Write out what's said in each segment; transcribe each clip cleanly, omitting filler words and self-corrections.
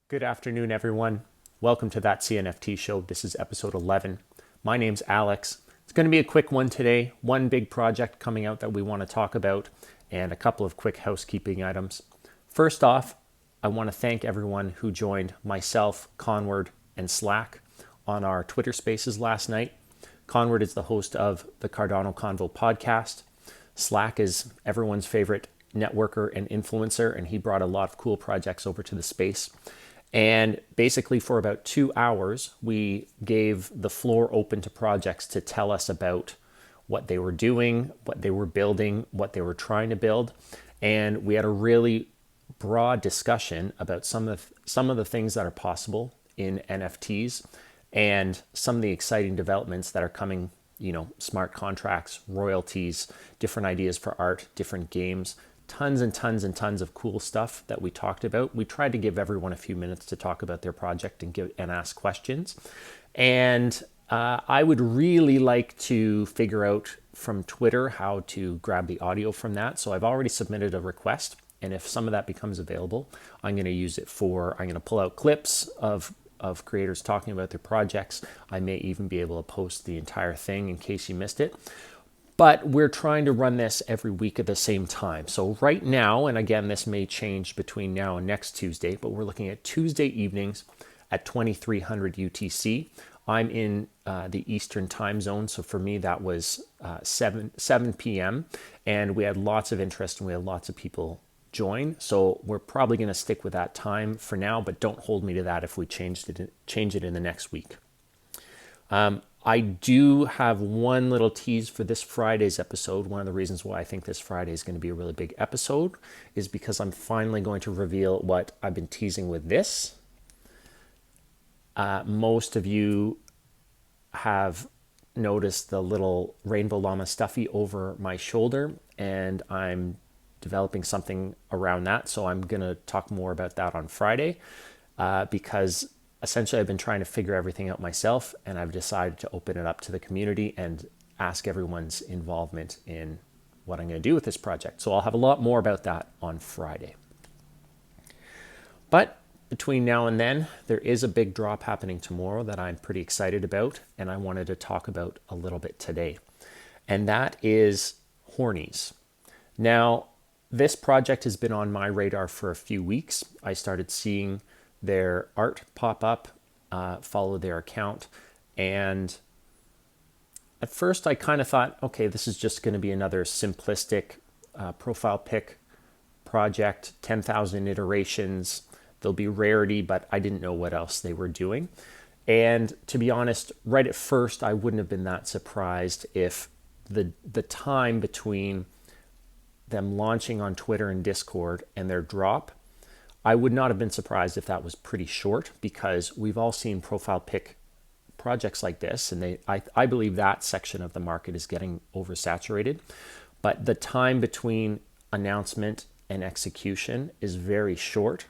Good afternoon, everyone. Welcome to That CNFT Show. This is episode 11. My name's Alex. It's going to be a quick one today. One big project coming out that we want to talk about, and a couple of quick housekeeping items. First off, I want to thank everyone who joined myself, Conward, and Slack on our Twitter Spaces last night. Conward is the host of the Cardano Convo podcast. Slack is everyone's favorite networker and influencer, and he brought a lot of cool projects over to the space. And basically for about 2 hours, we gave the floor open to projects to tell us about what they were doing, what they were building, what they were trying to build. And we had a really broad discussion about some of the things that are possible in NFTs and some of the exciting developments that are coming, smart contracts, royalties, different ideas for art, different games, tons and tons and tons of cool stuff that we talked about. We tried to give everyone a few minutes to talk about their project and ask questions. And I would really like to figure out from Twitter how to grab the audio from that. So I've already submitted a request. And if some of that becomes available, I'm going to use it I'm going to pull out clips of creators talking about their projects. I may even be able to post the entire thing in case you missed it. But we're trying to run this every week at the same time. So right now, and again, this may change between now and next Tuesday, but we're looking at Tuesday evenings at 2300 UTC. I'm in the Eastern time zone. So for me, that was 7 p.m. And we had lots of interest and we had lots of people join. So we're probably going to stick with that time for now, but don't hold me to that if we change it in the next week. I do have one little tease for this Friday's episode. One of the reasons why I think this Friday is going to be a really big episode is because I'm finally going to reveal what I've been teasing with this. Most of you have noticed the little Rainbow Llama stuffy over my shoulder, and I'm developing something around that. So I'm going to talk more about that on Friday because essentially, I've been trying to figure everything out myself, and I've decided to open it up to the community and ask everyone's involvement in what I'm going to do with this project. So I'll have a lot more about that on Friday. But between now and then, there is a big drop happening tomorrow that I'm pretty excited about, and I wanted to talk about a little bit today. And that is Hornnies. Now, this project has been on my radar for a few weeks. I started seeing their art pop up, follow their account. And at first I kind of thought, okay, this is just going to be another simplistic profile pic project, 10,000 iterations. There'll be rarity, but I didn't know what else they were doing. And to be honest, right at first, I wouldn't have been that surprised if the time between them launching on Twitter and Discord and their drop, I would not have been surprised if that was pretty short, because we've all seen profile pic projects like this, and I believe that section of the market is getting oversaturated. But the time between announcement and execution is very short.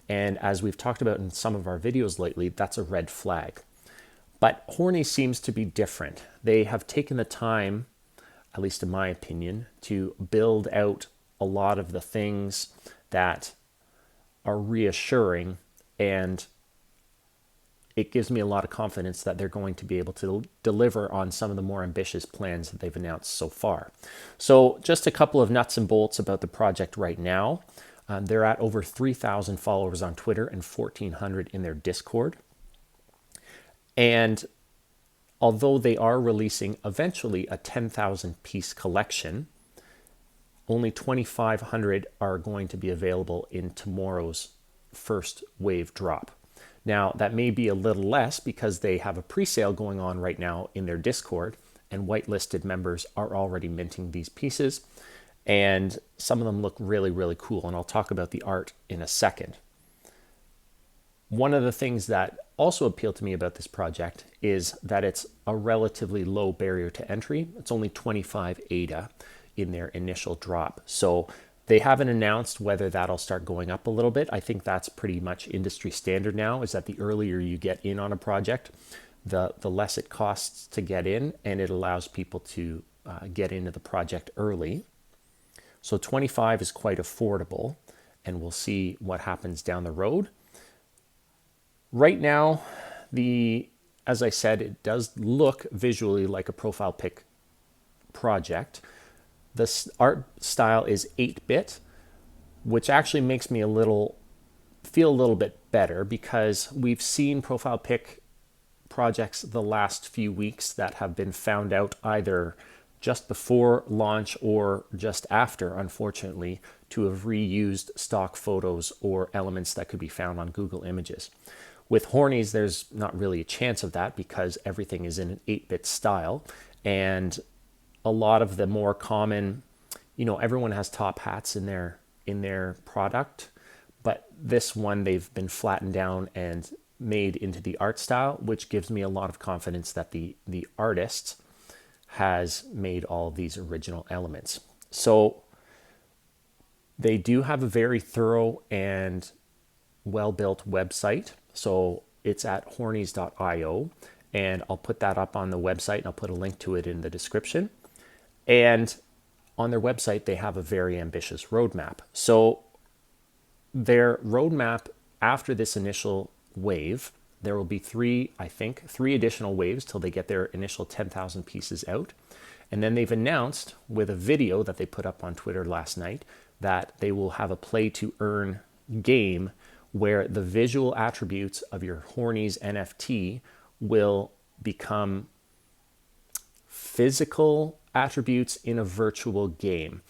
And as we've talked about in some of our videos lately, that's a red flag. But Hornnies seems to be different. They have taken the time, at least in my opinion, to build out a lot of the things that are reassuring, and it gives me a lot of confidence that they're going to be able to deliver on some of the more ambitious plans that they've announced so far. So just a couple of nuts and bolts about the project right now. They're at over 3,000 followers on Twitter and 1,400 in their Discord. And although they are releasing eventually a 10,000 piece collection, only 2,500 are going to be available in tomorrow's first wave drop. Now, that may be a little less because they have a pre-sale going on right now in their Discord, and whitelisted members are already minting these pieces. And some of them look really, really cool, and I'll talk about the art in a second. One of the things that also appealed to me about this project is that it's a relatively low barrier to entry. It's only 25 ADA in their initial drop. So they haven't announced whether that'll start going up a little bit. I think that's pretty much industry standard now, is that the earlier you get in on a project, the less it costs to get in, and it allows people to get into the project early. So 25 is quite affordable, and we'll see what happens down the road. Right now, as I said, it does look visually like a profile pic project. The art style is 8-bit, which actually makes me feel a little bit better, because we've seen profile pic projects the last few weeks that have been found out either just before launch or just after, unfortunately, to have reused stock photos or elements that could be found on Google Images. With Hornnies, there's not really a chance of that because everything is in an 8-bit style, and a lot of the more common, everyone has top hats in their product, but this one they've been flattened down and made into the art style, which gives me a lot of confidence that the artist has made all of these original elements. So they do have a very thorough and well-built website. So it's at hornnies.io, and I'll put that up on the website, and I'll put a link to it in the description. And on their website, they have a very ambitious roadmap. So their roadmap after this initial wave, there will be three additional waves till they get their initial 10,000 pieces out. And then they've announced with a video that they put up on Twitter last night that they will have a play to earn game where the visual attributes of your Hornnies NFT will become physical attributes in a virtual game.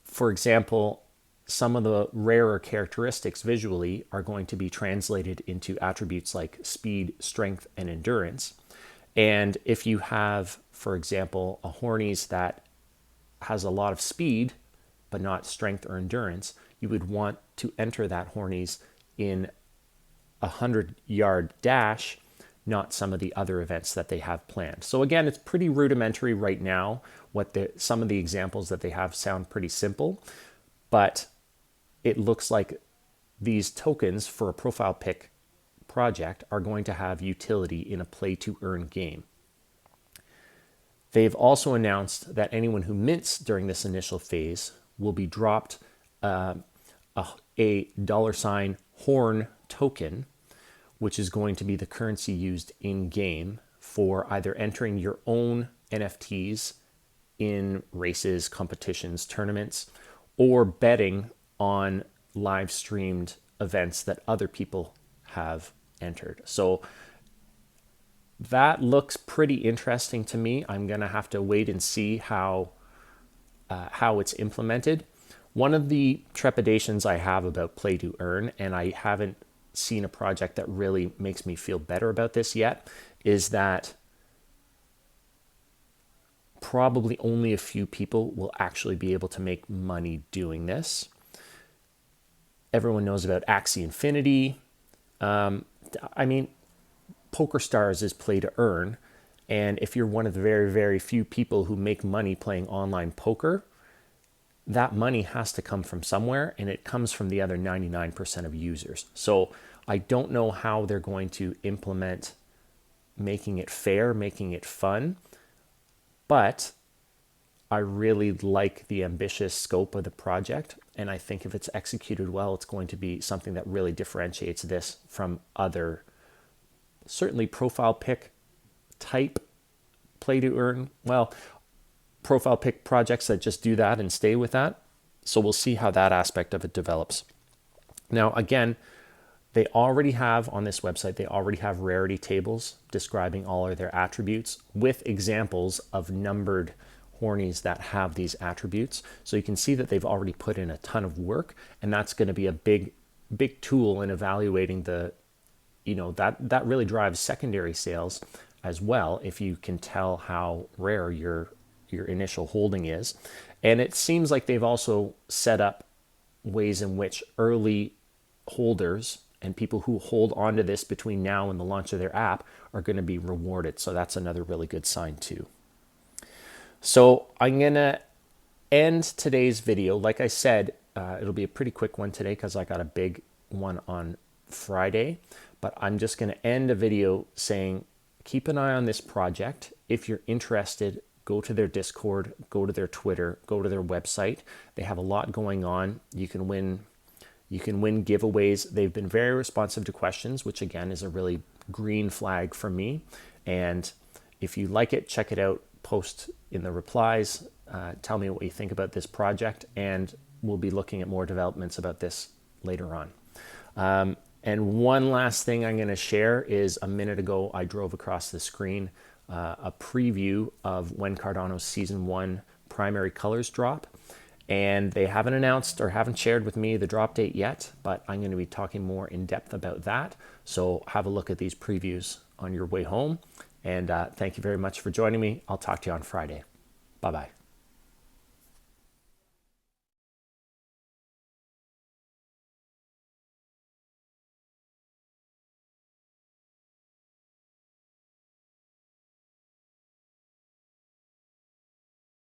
For example, some of the rarer characteristics visually are going to be translated into attributes like speed, strength, and endurance. And if you have, for example, a Hornnies that has a lot of speed, but not strength or endurance, you would want to enter that Hornnies in a 100-yard dash, not some of the other events that they have planned. So again, it's pretty rudimentary right now. Some of the examples that they have sound pretty simple, but it looks like these tokens for a profile pic project are going to have utility in a play to earn game. They've also announced that anyone who mints during this initial phase will be dropped a $horn token, which is going to be the currency used in game for either entering your own NFTs in races, competitions, tournaments, or betting on live streamed events that other people have entered. So that looks pretty interesting to me. I'm going to have to wait and see how it's implemented. One of the trepidations I have about play to earn, and I haven't seen a project that really makes me feel better about this yet, is that probably only a few people will actually be able to make money doing this. Everyone knows about Axie Infinity. Poker Stars is play to earn. And if you're one of the very, very few people who make money playing online poker, that money has to come from somewhere, and it comes from the other 99% of users. So I don't know how they're going to implement making it fair, making it fun, but I really like the ambitious scope of the project, and I think if it's executed well, it's going to be something that really differentiates this from other, certainly profile pic type play to earn, profile pic projects that just do that and stay with that. So we'll see how that aspect of it develops. Now, again, they already have on this website, they already have rarity tables describing all of their attributes with examples of numbered Hornnies that have these attributes. So you can see that they've already put in a ton of work, and that's going to be a big tool in evaluating that really drives secondary sales as well, if you can tell how rare your initial holding is. And it seems like they've also set up ways in which early holders and people who hold onto this between now and the launch of their app are going to be rewarded. So that's another really good sign too. So I'm going to end today's video. Like I said, it'll be a pretty quick one today because I got a big one on Friday. But I'm just going to end the video saying, keep an eye on this project. If you're interested, go to their Discord, go to their Twitter, go to their website. They have a lot going on. You can win, You can win giveaways. They've been very responsive to questions, which again is a really green flag for me. And if you like it, check it out, post in the replies, tell me what you think about this project, and we'll be looking at more developments about this later on. And one last thing I'm going to share is a minute ago, I drove across the screen a preview of when Cardano's Season 1 primary colors drop. And they haven't announced or haven't shared with me the drop date yet, but I'm going to be talking more in depth about that. So have a look at these previews on your way home. And thank you very much for joining me. I'll talk to you on Friday. Bye-bye.